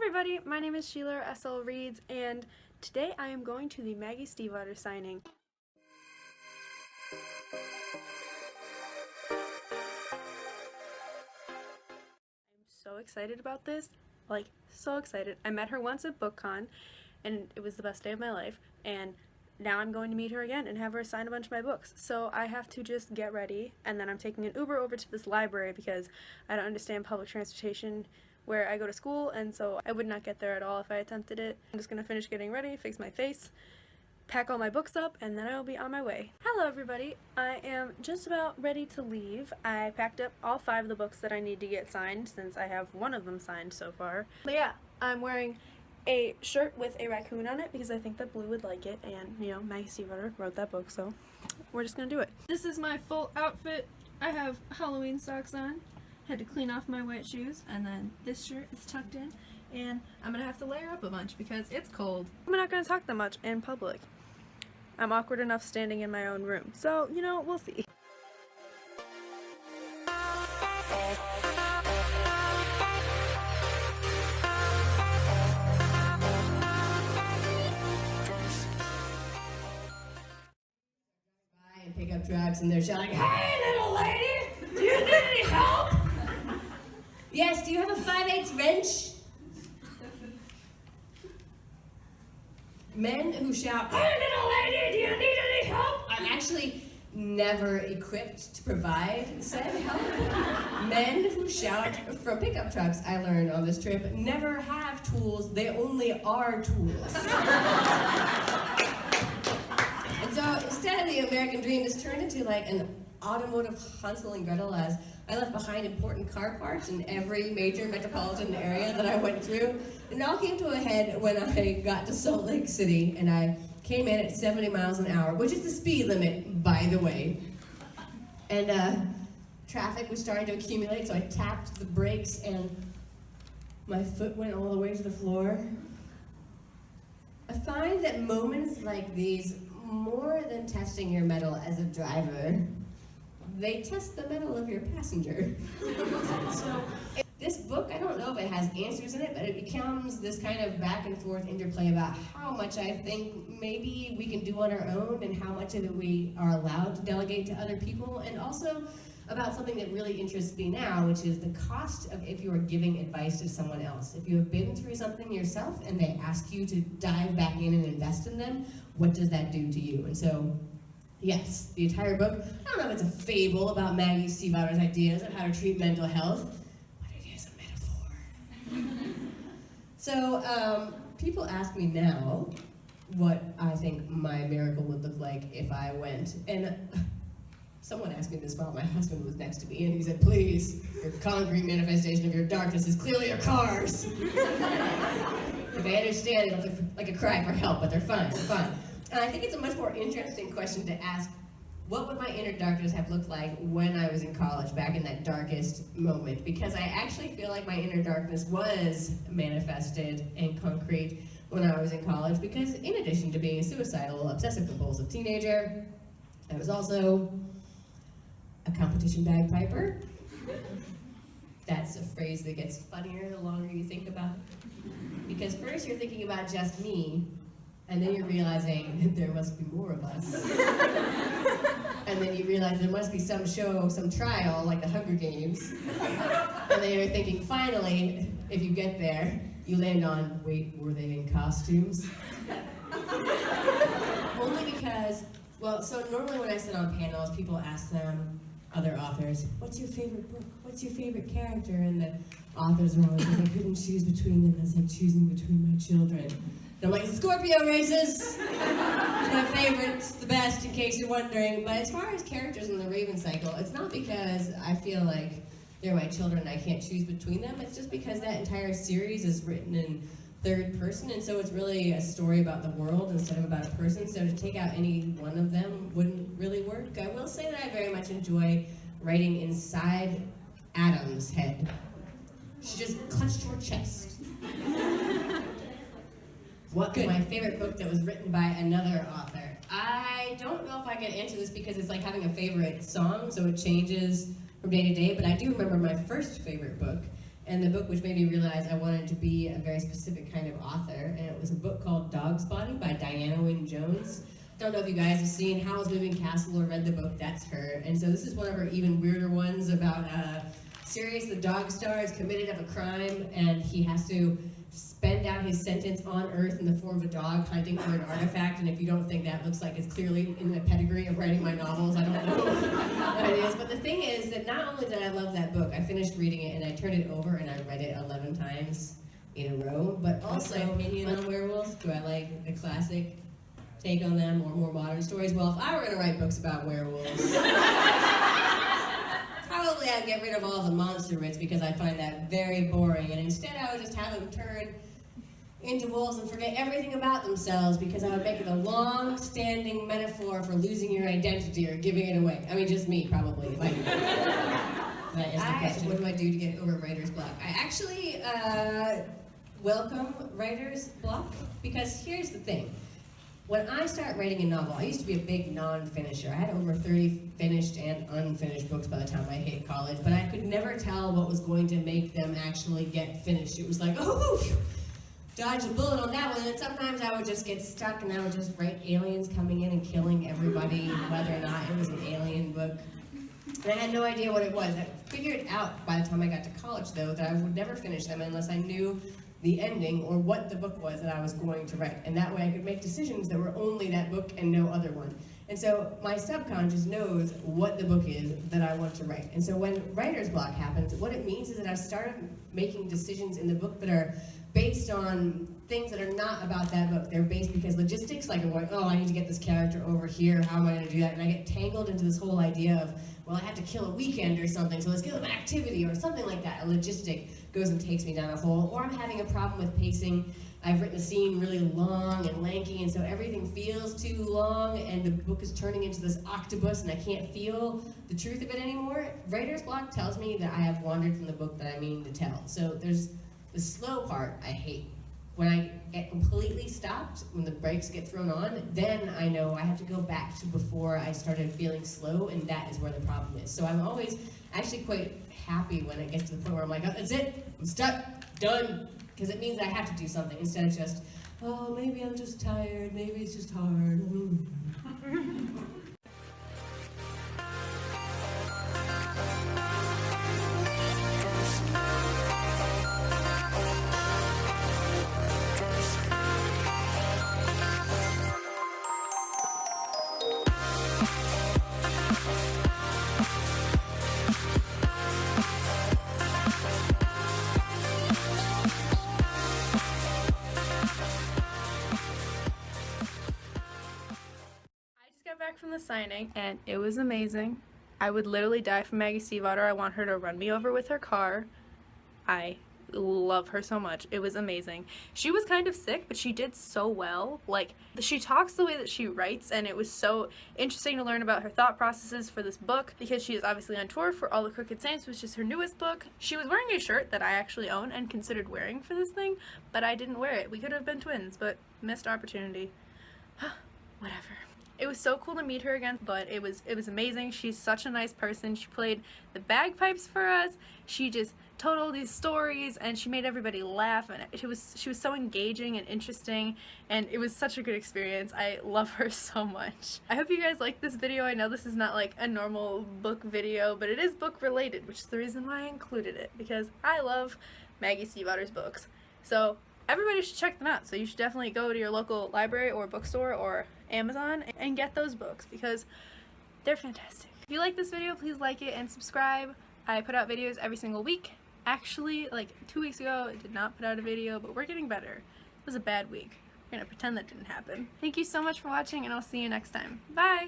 everybody, my name is Sheila S.L. Reeds, and today I am going to the Maggie Stiefvater signing. I'm so excited about this, so excited. I met her once at BookCon, and it was the best day of my life, and now I'm going to meet her again and have her sign a bunch of my books. So I have to just get ready, and then I'm taking an Uber over to this library because I don't understand public transportation where I go to school, and so I would not get there at all if I attempted it. I'm just gonna finish getting ready, fix my face, pack all my books up, and then I will be on my way. Hello everybody, I am just about ready to leave. I packed up all 5 of the books that I need to get signed since I have one of them signed so far. But yeah, I'm wearing a shirt with a raccoon on it because I think that Blue would like it, and you know, Maggie Stiefvater wrote that book, so we're just gonna do it. This is my full outfit. I have Halloween socks on. Had to clean off my white shoes, and then this shirt is tucked in, and I'm gonna have to layer up a bunch because it's cold. I'm not gonna talk that much in public. I'm awkward enough standing in my own room, so you know, we'll see. And pickup trucks, and they're shouting, "Hey, little lady, do you need any help?" Yes, do you have a 5/8 wrench? Men who shout, "Hey, little lady, do you need any help?" are actually never equipped to provide said help. Men who shout from pickup trucks, I learned on this trip, never have tools, they only are tools. And so instead of the American dream, this turned into like an automotive Hansel and Gretel, as I left behind important car parts in every major metropolitan area that I went through. It all came to a head when I got to Salt Lake City, and I came in at 70 miles an hour, which is the speed limit, by the way. And traffic was starting to accumulate, so I tapped the brakes, and my foot went all the way to the floor. I find that moments like these, more than testing your mettle as a driver, they test the mettle of your passenger. So this book, I don't know if it has answers in it, but it becomes this kind of back and forth interplay about how much I think maybe we can do on our own and how much of it we are allowed to delegate to other people, and also about something that really interests me now, which is the cost of if you are giving advice to someone else. If you have been through something yourself and they ask you to dive back in and invest in them, what does that do to you? And so, yes, the entire book, I don't know if it's a fable about Maggie Stiefvater's ideas of how to treat mental health, but it is a metaphor. So, people ask me now what I think my miracle would look like if I went, and someone asked me this while my husband was next to me, and he said, "Please, your concrete manifestation of your darkness is clearly your cars." If I understand, it'll look like a cry for help, but they're fine, And I think it's a much more interesting question to ask, what would my inner darkness have looked like when I was in college, back in that darkest moment? Because I actually feel like my inner darkness was manifested and concrete when I was in college, because in addition to being a suicidal, obsessive-compulsive teenager, I was also a competition bagpiper. That's a phrase that gets funnier the longer you think about it. Because first you're thinking about just me, and then you're realizing that there must be more of us. And then you realize there must be some show, some trial, like the Hunger Games. And then you're thinking, finally, if you get there, you land on, wait, were they in costumes? Only because, well, so normally when I sit on panels, people ask them, other authors, what's your favorite book? What's your favorite character? And the authors are always like, I couldn't choose between them. That's like choosing between my children. And I'm like, Scorpio races! It's my favorite, it's the best, in case you're wondering. But as far as characters in the Raven cycle, it's not because I feel like they're my children and I can't choose between them. It's just because that entire series is written in third person, and so it's really a story about the world instead of about a person. So to take out any one of them wouldn't really work. I will say that I very much enjoy writing inside Adam's head. She just clutched her chest. What's my favorite book that was written by another author? I don't know if I can answer this because it's like having a favorite song, so it changes from day to day, but I do remember my first favorite book, and the book which made me realize I wanted to be a very specific kind of author, and it was a book called Dog's Body by Diana Wynne Jones. Don't know if you guys have seen Howl's Moving Castle or read the book, that's her. And so this is one of her even weirder ones about Sirius the dog star is committed of a crime, and he has to spend out his sentence on Earth in the form of a dog hunting for an artifact. And if you don't think that looks like it's clearly in the pedigree of writing my novels, I don't know what it is. But the thing is that not only did I love that book, I finished reading it and I turned it over and I read it 11 times in a row. But also, opinion on werewolves, do I like the classic take on them or more modern stories? Well, if I were going to write books about werewolves, probably I'd get rid of all the monster bits because I find that very boring, and instead I would just have them turn into wolves and forget everything about themselves, because I would make it a long-standing metaphor for losing your identity or giving it away. I mean, just me, probably, if I could. That is the question. What do I do to get over writer's block? I actually welcome writer's block, because here's the thing. When I start writing a novel, I used to be a big non-finisher. I had over 30 finished and unfinished books by the time I hit college, but I could never tell what was going to make them actually get finished. It was like, oh, dodge a bullet on that one, and sometimes I would just get stuck and I would just write aliens coming in and killing everybody, whether or not it was an alien book. And I had no idea what it was. I figured out by the time I got to college, though, that I would never finish them unless I knew the ending or what the book was that I was going to write. And that way I could make decisions that were only that book and no other one. And so my subconscious knows what the book is that I want to write. And so when writer's block happens, what it means is that I've started making decisions in the book that are based on things that are not about that book. They're based because logistics, like I'm going, oh, I need to get this character over here, how am I going to do that? And I get tangled into this whole idea of, well, I have to kill a weekend or something, so let's give them an activity or something like that. A logistic goes and takes me down a hole. Or I'm having a problem with pacing. I've written a scene really long and lanky, and so everything feels too long, and the book is turning into this octopus, and I can't feel the truth of it anymore. Writer's block tells me that I have wandered from the book that I mean to tell. So there's the slow part I hate. When I get completely stopped, when the brakes get thrown on, then I know I have to go back to before I started feeling slow, and that is where the problem is. So I'm always actually quite happy when it gets to the point where I'm like, oh, that's it, I'm stuck, done, because it means I have to do something instead of just, oh, maybe I'm just tired, maybe it's just hard. Back from the signing, and it was amazing. I would literally die for Maggie Stiefvater. I want her to run me over with her car. I love her so much. It was amazing. She was kind of sick, but she did so well. Like, she talks the way that she writes, and it was so interesting to learn about her thought processes for this book, because she is obviously on tour for All the Crooked Saints, which is her newest book. She was wearing a shirt that I actually own and considered wearing for this thing, but I didn't wear it. We could have been twins, but missed opportunity. Whatever. It was so cool to meet her again, but it was amazing. She's such a nice person. She played the bagpipes for us. She just told all these stories, and she made everybody laugh, and she was so engaging and interesting, and it was such a good experience. I love her so much. I hope you guys like this video. I know this is not like a normal book video, but it is book related, which is the reason why I included it, because I love Maggie Stiefvater's books. So everybody should check them out. So you should definitely go to your local library or bookstore or Amazon and get those books, because they're fantastic. If you like this video, please like it and subscribe. I put out videos every single week. Actually, like 2 weeks ago, I did not put out a video, but we're getting better. It was a bad week. We're gonna pretend that didn't happen. Thank you so much for watching, and I'll see you next time. Bye!